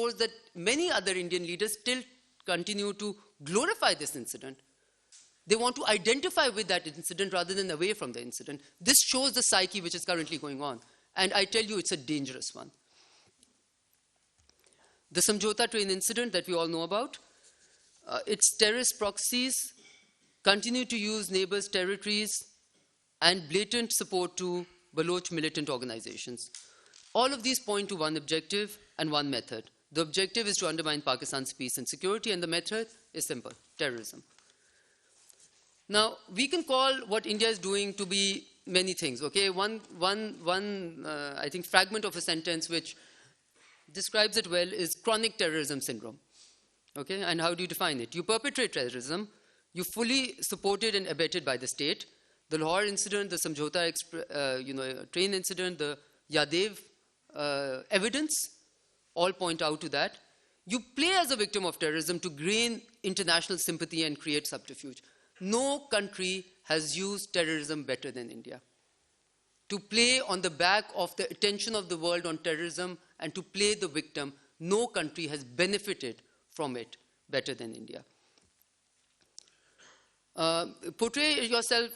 shows that many other Indian leaders still continue to glorify this incident. They want to identify with that incident rather than away from the incident. This shows the psyche which is currently going on. And I tell you, it's a dangerous one. The Samjhota train incident that we all know about, its terrorist proxies continue to use neighbors' territories and blatant support to Baloch militant organizations. All of these point to one objective and one method. The objective is to undermine Pakistan's peace and security, and the method is simple: terrorism. Now, we can call what India is doing to be many things, okay? One I think, fragment of a sentence which describes it well is chronic terrorism syndrome, okay? And how do you define it? You perpetrate terrorism, you fully supported and abetted by the state. The Lahore incident, the Samjhota train incident, the Yadev evidence all point out to that. You play as a victim of terrorism to gain international sympathy and create subterfuge. No country has used terrorism better than India. To play on the back of the attention of the world on terrorism and to play the victim, no country has benefited from it better than India. Portray yourself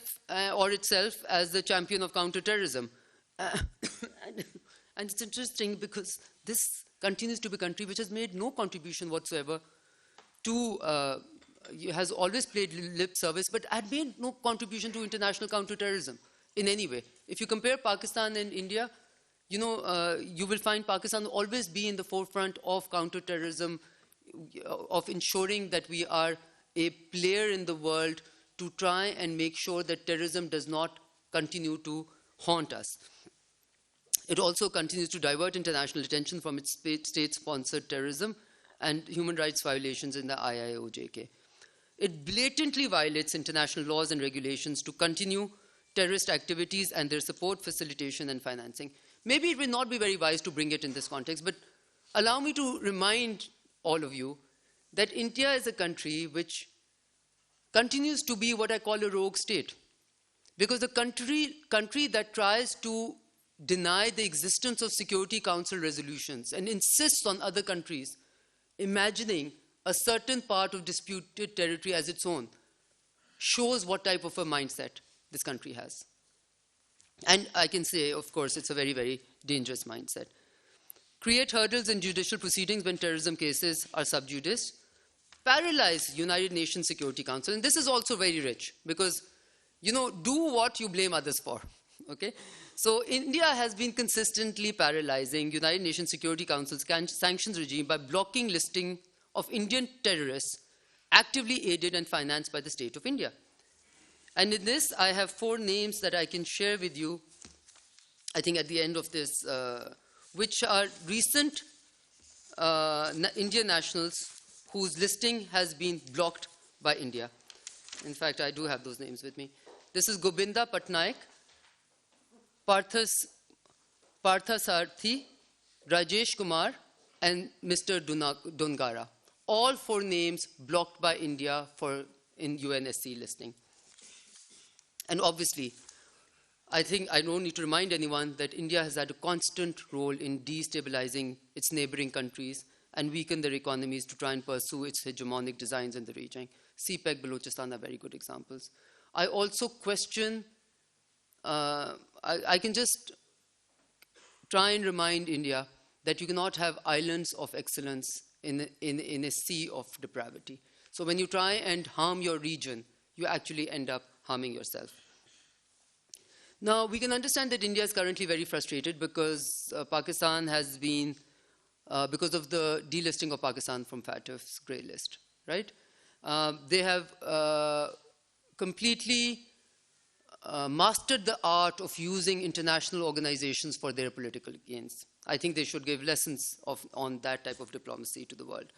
or itself as the champion of counterterrorism. And it's interesting because this continues to be a country which has made no contribution whatsoever to, has always played lip service, but had made no contribution to international counterterrorism in any way. If you compare Pakistan and India, you will find Pakistan always be in the forefront of counterterrorism, of ensuring that we are a player in the world to try and make sure that terrorism does not continue to haunt us. It also continues to divert international attention from its state-sponsored terrorism and human rights violations in the IIOJK. It blatantly violates international laws and regulations to continue terrorist activities and their support, facilitation, and financing. Maybe it will not be very wise to bring it in this context, but allow me to remind all of you that India is a country which continues to be what I call a rogue state. Because the country that tries to deny the existence of Security Council resolutions and insists on other countries imagining a certain part of disputed territory as its own shows what type of a mindset this country has. And I can say, of course, it's a very, very dangerous mindset. Create hurdles in judicial proceedings when terrorism cases are sub judice. Paralyze United Nations Security Council. And this is also very rich because, do what you blame others for. Okay? So India has been consistently paralyzing United Nations Security Council's sanctions regime by blocking listing of Indian terrorists actively aided and financed by the state of India. And in this, I have 4 names that I can share with you, I think at the end of this, which are recent Indian nationals whose listing has been blocked by India. In fact, I do have those names with me. This is Gobinda Patnaik, Parthasarthi, Rajesh Kumar, and Mr. Dungara. All 4 names blocked by India in UNSC listing. And obviously, I think I don't need to remind anyone that India has had a constant role in destabilizing its neighboring countries and weaken their economies to try and pursue its hegemonic designs in the region. CPEC, Balochistan are very good examples. I also question, I can just try and remind India that you cannot have islands of excellence in a sea of depravity. So when you try and harm your region, you actually end up harming yourself. Now, we can understand that India is currently very frustrated because Pakistan has been, because of the delisting of Pakistan from FATF's grey list, right? They have completely mastered the art of using international organizations for their political gains. I think they should give lessons on that type of diplomacy to the world.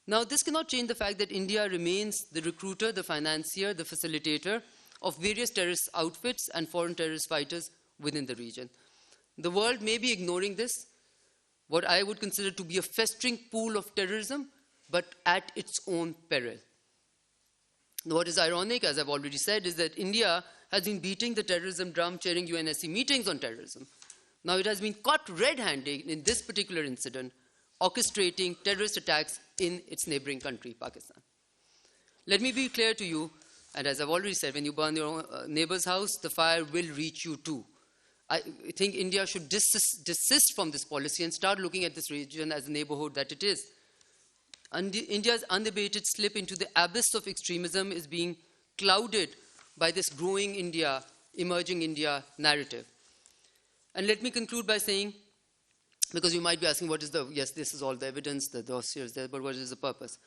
Now, this cannot change the fact that India remains the recruiter, the financier, the facilitator of various terrorist outfits and foreign terrorist fighters within the region. The world may be ignoring this, what I would consider to be a festering pool of terrorism, but at its own peril. What is ironic, as I've already said, is that India has been beating the terrorism drum, chairing UNSC meetings on terrorism. Now it has been caught red-handed in this particular incident orchestrating terrorist attacks in its neighboring country, Pakistan. Let me be clear to you, and as I've already said, when you burn your own neighbor's house, the fire will reach you too. I think India should desist from this policy and start looking at this region as a neighborhood that it is. India's unabated slip into the abyss of extremism is being clouded by this growing India, emerging India narrative. And let me conclude by saying, because you might be asking, what is the, yes, this is all the evidence, the dossier is there, but what is the purpose?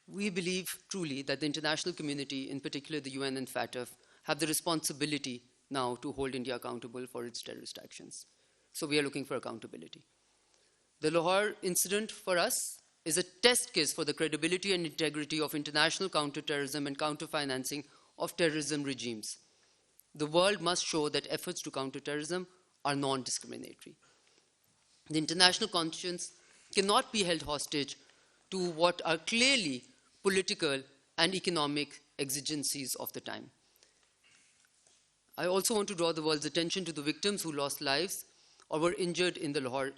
We believe truly that the international community, in particular the UN and FATF, have the responsibility now to hold India accountable for its terrorist actions. So we are looking for accountability. The Lahore incident for us is a test case for the credibility and integrity of international counterterrorism and counter-financing of terrorism regimes. The world must show that efforts to counter terrorism are non-discriminatory. The international conscience cannot be held hostage to what are clearly political and economic exigencies of the time. I also want to draw the world's attention to the victims who lost lives or were injured in the Lahore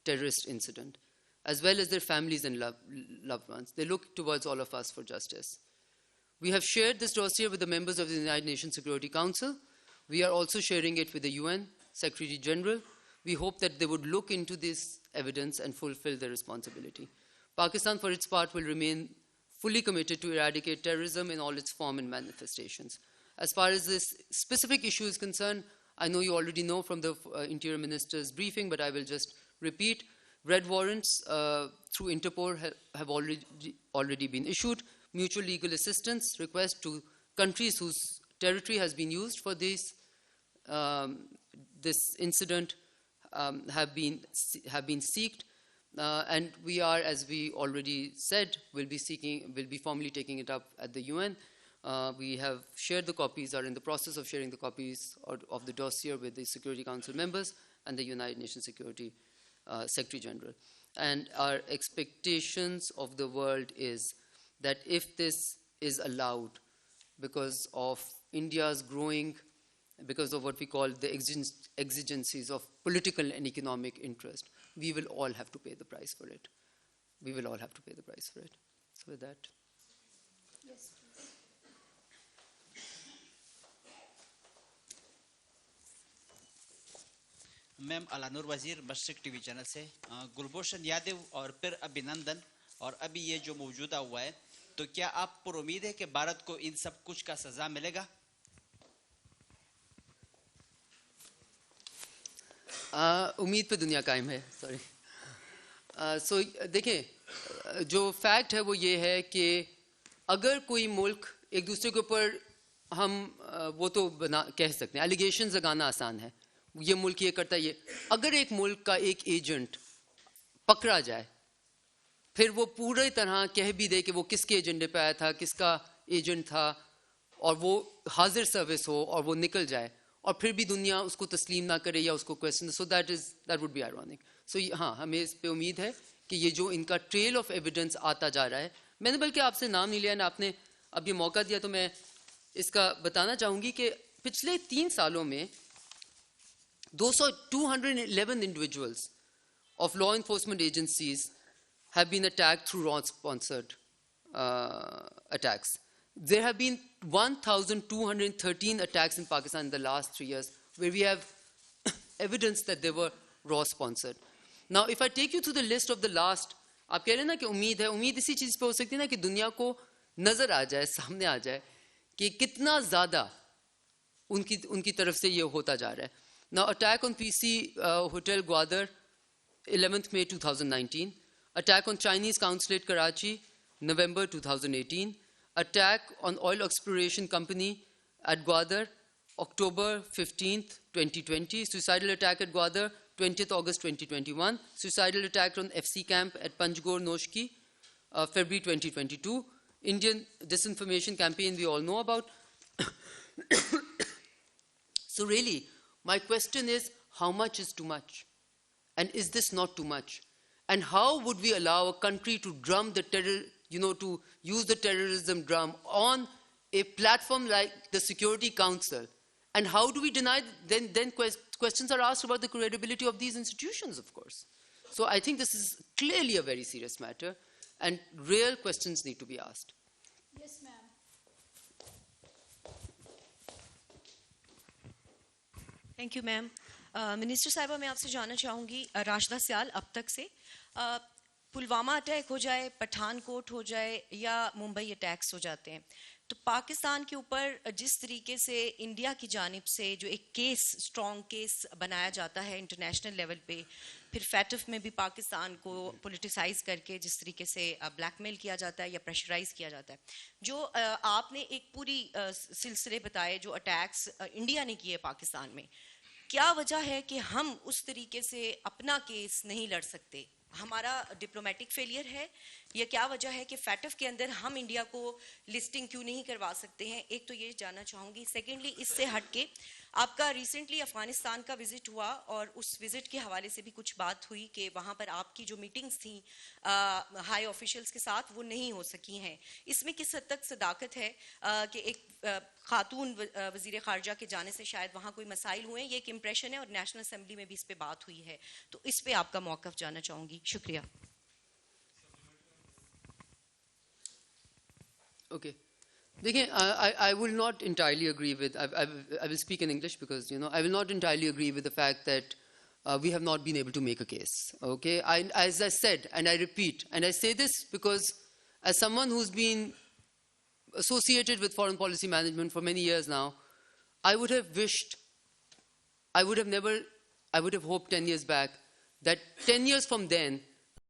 terrorist incident, as well as their families and loved ones. They look towards all of us for justice. We have shared this dossier with the members of the United Nations Security Council. We are also sharing it with the UN Secretary General. We hope that they would look into this evidence and fulfill their responsibility. Pakistan, for its part, will remain fully committed to eradicate terrorism in all its form and manifestations. As far as this specific issue is concerned, I know you already know from the Interior Minister's briefing, but I will just repeat. Red warrants through Interpol have already been issued. Mutual legal assistance requests to countries whose territory has been used for this incident have been sought. And we are, as we already said, will be formally taking it up at the UN. We have shared the copies, are in the process of sharing the copies of the dossier with the Security Council members and the United Nations Security Secretary General. And our expectations of the world is that if this is allowed, because of India's growing, because of what we call the exigencies of political and economic interest, we will all have to pay the price for it. We will all have to pay the price for it. So with that. Yes, please. Ma'am Alanur Wazir Mashriq TV channel से गुलभूषण यादव और फिर अभिनंदन और अभी ये जो मौजूदा हुआ है, तो क्या आप पर उम्मीद है कि भारत को इन सब कुछ का सजा मिलेगा? उम्मीद पे दुनिया कायम है, सॉरी। सो देखें, जो फैक्ट है वो ये है कि अगर कोई मुल्क एक दूसरे के ऊपर हम वो तो कह सकते हैं, एलिगेशंस लगाना आसान है, ये मुल्क ये करता है ये, अगर एक मुल्क का एक एजेंट पकड़ा जाए, फिर वो पूरी तरह कह भी दे कि वो किसके एजेंडे पे आया था, किसका एजेंट था, और वो हाजिर सर्विस हो और वो निकल जाए, और फिर भी दुनिया उसको तस्लीम ना करे या उसको question, so that would be ironic. So हाँ, हमें इस पे उम्मीद है कि ये जो इनका ट्रेल ऑफ एविडेंस आता जा रहा है, मैंने बल्कि आपसे नाम नहीं लिया ना, आपने अब ये मौका दिया तो मैं इसका बताना चाहूँगी कि पिछले 3 सालों में 211 individuals of law enforcement agencies have been attacked through Iran-sponsored attacks. There have been 1,213 attacks in Pakistan in the last 3 years where we have evidence that they were Iran-sponsored. Now, if I take you to the list of the last, आप कह रहे हैं ना कि उम्मीद है, उम्मीद इसी चीज़ पे हो सकती है ना कि दुनिया को नज़र आ जाए, सामने आ जाए कि कितना ज़्यादा उनकी तरफ से ये होता जा रहा है. Now, attack on PC Hotel Gwadar, 11th May 2019. Attack on Chinese consulate Karachi, November 2018. Attack on oil exploration company at Gwadar, October 15th, 2020. Suicidal attack at Gwadar, 20th August 2021. Suicidal attack on FC camp at Panjgor Noshki, February 2022. Indian disinformation campaign we all know about. So really, my question is, how much is too much? And is this not too much? And how would we allow a country to drum the terror, to use the terrorism drum on a platform like the Security Council? And how do we deny, then questions are asked about the credibility of these institutions, of course. So I think this is clearly a very serious matter, and real questions need to be asked. Yes, ma'am. Thank you ma'am minister साहिबा मैं आपसे जानना चाहूँगी राशिदा सियाल अब तक से Pulwama attack हो जाए पठानकोट हो जाए या मुंबई अटैक्स हो जाते हैं तो पाकिस्तान के ऊपर जिस तरीके से इंडिया की जानिब से जो एक केस स्ट्रॉन्ग केस बनाया जाता है इंटरनेशनल लेवल पे फिर फैटफ में भी पाकिस्तान को पॉलिटिसाइज करके जिस तरीके से ब्लैकमेल किया जाता है या प्रेशराइज किया जाता है जो आपने एक पूरी सिलसिले बताए जो अटैक्स इंडिया ने किए पाकिस्तान में क्या वजह है कि हम उस तरीके से अपना केस नहीं लड़ सकते हमारा डिप्लोमेटिक फेलियर है या क्या वजह है कि फैटफ के अंदर हम इंडिया को लिस्टिंग क्यों नहीं करवा सकते हैं एक तो ये जानना चाहूँगी सेकेंडली इससे हटके आपका रिसेंटली अफगानिस्तान का विजिट हुआ और उस विजिट के हवाले से भी कुछ बात हुई कि वहाँ पर आपकी जो मीटिंग्स थी हाई ऑफिशियल्स के साथ वो नहीं हो सकी हैं इसमें किस हद तक सदाकत है कि एक खातून वजीर खारजा के जाने से शायद वहाँ कोई मसाइल हुए ये एक इम्प्रेशन है और नेशनल असेंबली में भी इस पर बात हुई है तो इस पर आपका मौक़िफ़ जानना चाहूँगी शुक्रिया Okay. देखिए, I will not entirely agree with, I will speak in English because, I will not entirely agree with the fact that we have not been able to make a case. Okay. As I said, and I repeat, and I say this because as someone who's been associated with foreign policy management for many years now, I would have hoped 10 years back that 10 years from then,